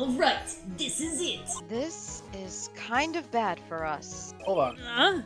Alright, this is it. This is kind of bad for us. Hold on.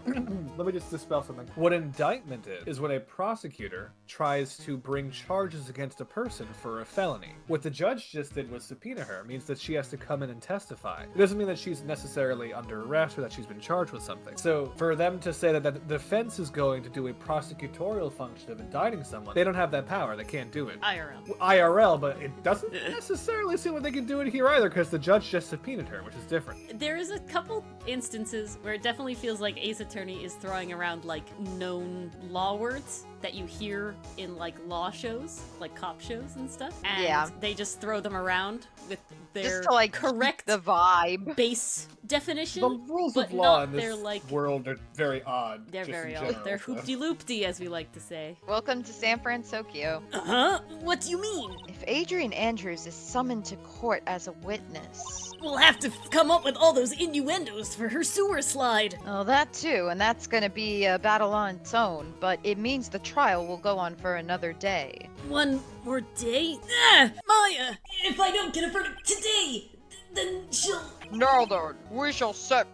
Let me just dispel something. What indictment is when a prosecutor tries to bring charges against a person for a felony. What the judge just did was subpoena her, means that she has to come in and testify. It doesn't mean that she's necessarily under arrest or that she's been charged with something. So for them to say that the defense is going to do a prosecutorial function of indicting someone, they don't have that power. They can't do it. IRL, but it doesn't necessarily seem like they can do it here either, because the judge just subpoenaed her, which is different. There is a couple instances where it definitely feels like Ace Attorney is throwing around like known law words that you hear in like law shows, like cop shows and stuff. And they just throw them around with their just to, like, correct the vibe base definition. The rules of law in this like, world are very odd. They're just very in odd. general, They're so. hoopty-loopty, as we like to say. Welcome to San Francisco. Uh-huh. What do you mean? If Adrian Andrews is summoned to court as a witness... We'll have to come up with all those innuendos for her sewer slide. Oh, that too, and that's gonna be a battle on its own, but it means the trial will go on for another day. One more day? Ah! Maya! If I don't get a verdict today, then she'll... Now then, we shall set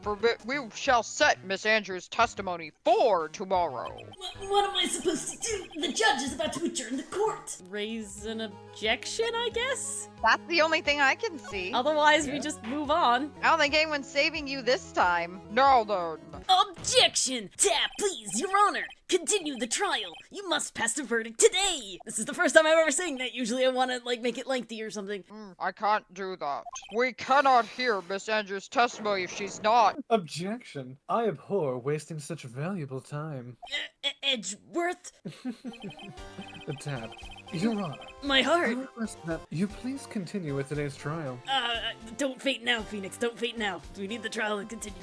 Miss Andrews' testimony for tomorrow. What am I supposed to do? The judge is about to adjourn the court. Raise an objection, I guess? That's the only thing I can see. Otherwise, we just move on. I don't think anyone's saving you this time. Now then. Objection! Tap, please, Your Honor! Continue the trial! You must pass the verdict today! This is the first time I'm ever saying that. Usually I want to, like, make it lengthy or something. I can't do that. We cannot hear Miss Andrews' testimony if she's not. Objection. I abhor wasting such valuable time. Edgeworth? Tap. Your Honor. My heart. I request that you please continue with today's trial. Don't faint now, Phoenix. Don't faint now. We need the trial to continue.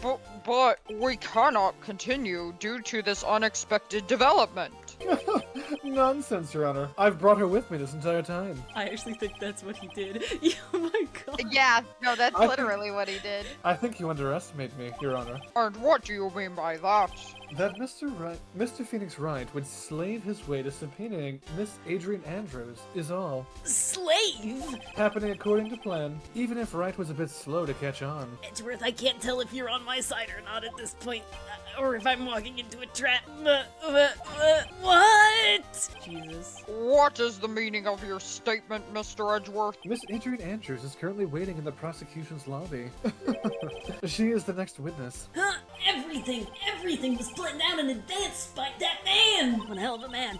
But we cannot continue due to this unexpected development. Nonsense, Your Honor. I've brought her with me this entire time. I actually think that's what he did. Oh my god. Yeah, no, that's literally what he did. I think you underestimate me, Your Honor. And what do you mean by that? That Mr. Phoenix Wright would slave his way to subpoenaing Miss Adrian Andrews is all. Slave? Happening according to plan, even if Wright was a bit slow to catch on. Edgeworth, I can't tell if you're on my side or not at this point, or if I'm walking into a trap. What? Jesus. What is the meaning of your statement, Mr. Edgeworth? Miss Adrian Andrews is currently waiting in the prosecution's lobby. She is the next witness. Huh? Everything was planned out in advance by that man! One hell of a man.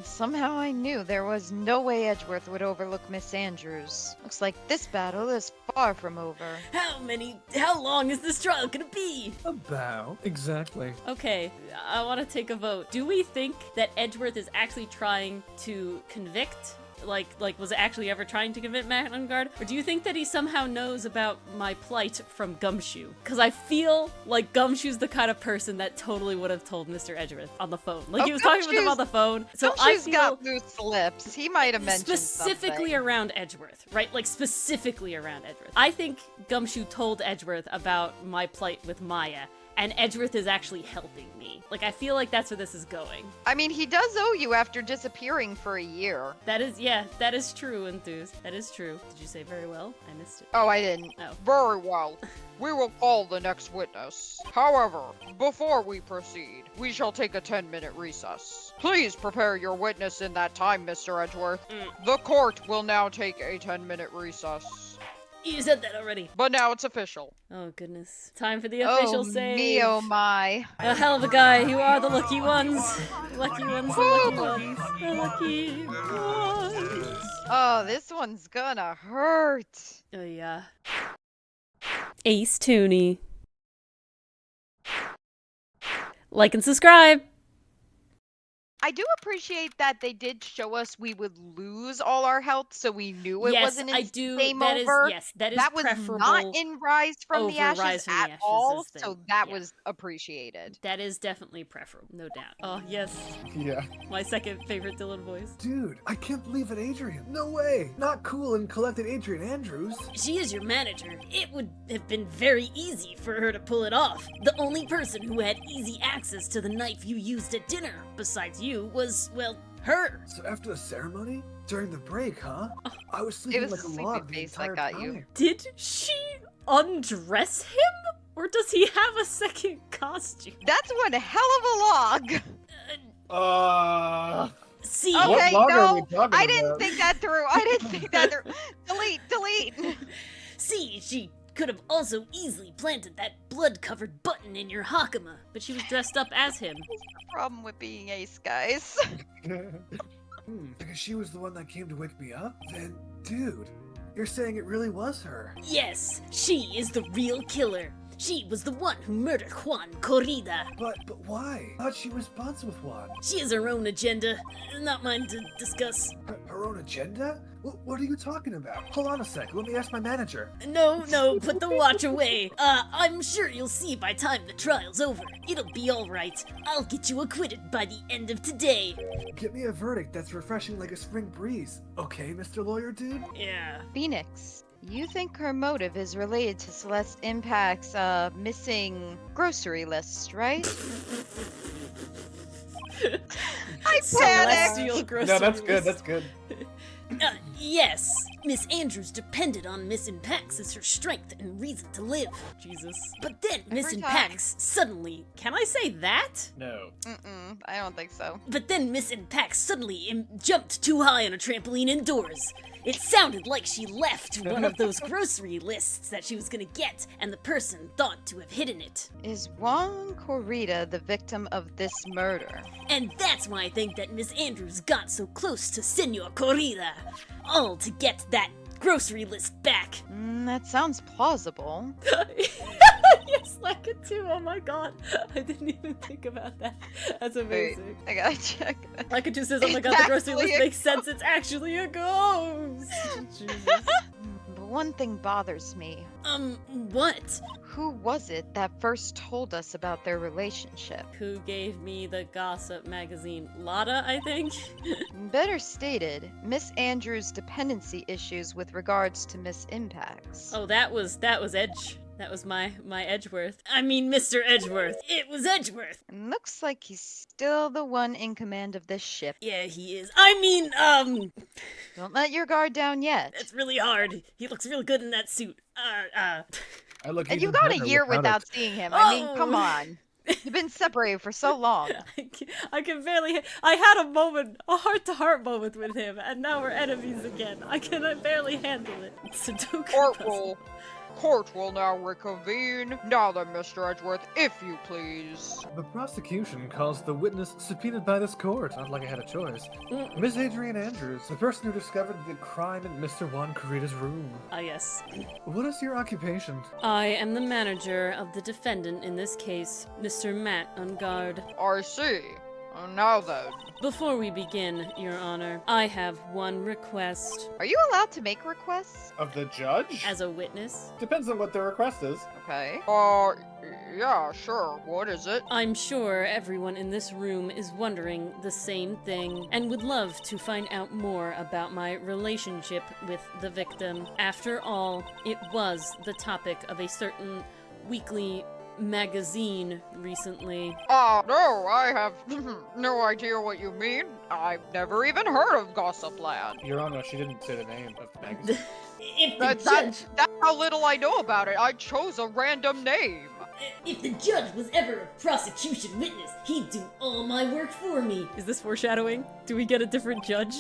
Somehow I knew there was no way Edgeworth would overlook Miss Andrews. Looks like this battle is far from over. How long is this trial gonna be? About. Exactly. Okay, I want to take a vote. Do we think that Edgeworth is actually trying to convict? Like, was actually ever trying to convict Matt Guard? Or do you think that he somehow knows about my plight from Gumshoe? Because I feel like Gumshoe's the kind of person that totally would have told Mr. Edgeworth on the phone. Like, he was talking with him on the phone. So I feel got loose lips. He might have mentioned specifically something. around Edgeworth, right? Like, specifically around Edgeworth. I think Gumshoe told Edgeworth about my plight with Maya, and Edgeworth is actually helping me. Like, I feel like that's where this is going. I mean, he does owe you after disappearing for a year. That is true, Enthuse. That is true. Did you say very well? I missed it. Oh, I didn't. Oh. Very well. We will call the next witness. However, before we proceed, we shall take a 10-minute recess. Please prepare your witness in that time, Mr. Edgeworth. The court will now take a 10-minute recess. You said that already. But now it's official. Oh, goodness. Time for the official save. Me, oh my. A hell of a guy. You are the lucky ones. Lucky ones, the lucky ones. The lucky ones. Oh, this one's gonna hurt. Oh, yeah. Ace Tooney. Like and subscribe. I do appreciate that they did show us we would lose all our health, so we knew it wasn't in game over. That is that was preferable not in Rise from the over Rise Ashes from the at Ashes all, thing. so that Yeah. was appreciated. That is definitely preferable, no doubt. Oh, yes. Yeah. My second favorite Dylan voice. Dude, I can't believe it, Adrian. No way. Not cool and collected Adrian Andrews. She is your manager. It would have been very easy for her to pull it off. The only person who had easy access to the knife you used at dinner, besides you, was, well, Her! So after the ceremony? During the break, huh? I was sleeping was like the a sleepy log the face that entire got time. you. Did she undress him? Or does he have a second costume? That's one hell of a log. See, What Okay, log are we no, talking I didn't about? think that through. I didn't think that through. Delete. see, she could have also easily planted that blood-covered button in your hakama, but she was dressed up as him. Problem with being ace, guys. Because she was the one that came to wake me up? Then, dude, you're saying it really was her. Yes, she is the real killer. She was the one who murdered Juan Corrida. But why? I thought she was sponsored with one. She has her own agenda, not mine to discuss. Her own agenda? What are you talking about? Hold on a sec, let me ask my manager. No, put the watch away. I'm sure you'll see by time the trial's over. It'll be alright. I'll get you acquitted by the end of today. Get me a verdict that's refreshing like a spring breeze. Okay, Mr. Lawyer Dude? Yeah. Phoenix, you think her motive is related to Celeste Impact's missing grocery list, right? I panicked. Celestial groceries. No, that's good, that's good. Yes. Miss Andrews depended on Miss Impacts as her strength and reason to live. Jesus. But then Miss Every Impacts suddenly... Can I say that? No. I don't think so. But then Miss Impacts suddenly jumped too high on a trampoline indoors. It sounded like she left one of those grocery lists that she was gonna get, and the person thought to have hidden it. Is Juan Corrida the victim of this murder? And that's why I think that Miss Andrews got so close to Senor Corrida. All to get that grocery list back. That sounds plausible. Yes, like it too. Oh my god. I didn't even think about that. That's amazing. I gotta check that. Like it just says, oh my god, the grocery list makes sense. It's actually a ghost. Jesus. But one thing bothers me. What? Who was it that first told us about their relationship? Who gave me the gossip magazine? Lotta, I think? Better stated, Miss Andrews' dependency issues with regards to Miss Impacts. Oh, that was Edge. That was my Edgeworth. I mean, Mr. Edgeworth. It was Edgeworth. Looks like he's still the one in command of this ship. Yeah, he is. I mean, Don't let your guard down yet. it's really hard. He looks real good in that suit. I look And you even got a better year without without seeing him. I mean, come Oh. on. You've been separated for so long. I can barely. I had a moment, a heart-to-heart moment with him, and now we're enemies again. I can barely handle it. Sudoku puzzle. Court will now reconvene. Now then, Mr. Edgeworth, if you please. The prosecution calls the witness subpoenaed by this court. Not like I had a choice. Miss Adrienne Andrews, the person who discovered the crime in Mr. Juan Corrida's room. Ah, yes. What is your occupation? I am the manager of the defendant in this case, Mr. Matt Ungard. I see. Now then. Before we begin, Your Honor, I have one request. Are you allowed to make requests? Of the judge? As a witness, Depends on what the request is. Okay. Yeah, sure. What is it? I'm sure everyone in this room is wondering the same thing and would love to find out more about my relationship with the victim. After all, it was the topic of a certain weekly magazine recently. No, I have no idea what you mean. I've never even heard of Gossip Land. Your Honor, she didn't say the name of the magazine. If the That's how little I know about it. I chose a random name. If the judge was ever a prosecution witness, he'd do all my work for me. Is this foreshadowing? Do we get a different judge?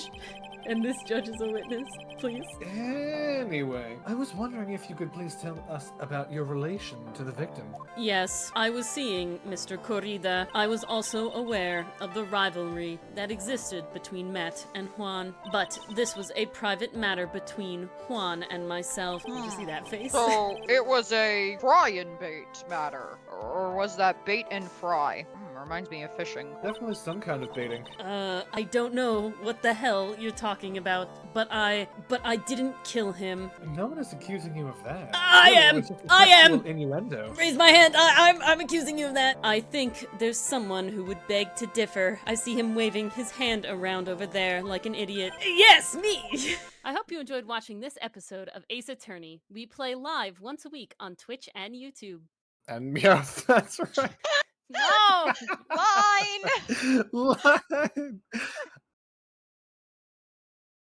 And this judge is a witness, please? Anyway, I was wondering if you could please tell us about your relation to the victim. Yes, I was seeing Mr. Corrida. I was also aware of the rivalry that existed between Matt and Juan, but this was a private matter between Juan and myself. Did you see that face? So it was a fry and bait matter, or was that bait and fry? Reminds me of fishing. Definitely some kind of baiting. I don't know what the hell you're talking about, but I didn't kill him. No one is accusing you of that. I No, am! it's just a I am! sexual Innuendo. Raise my hand. I'm accusing you of that. I think there's someone who would beg to differ. I see him waving his hand around over there like an idiot. Yes, me! I hope you enjoyed watching this episode of Ace Attorney. We play live once a week on Twitch and YouTube. And yeah, that's right. No! Line! Line.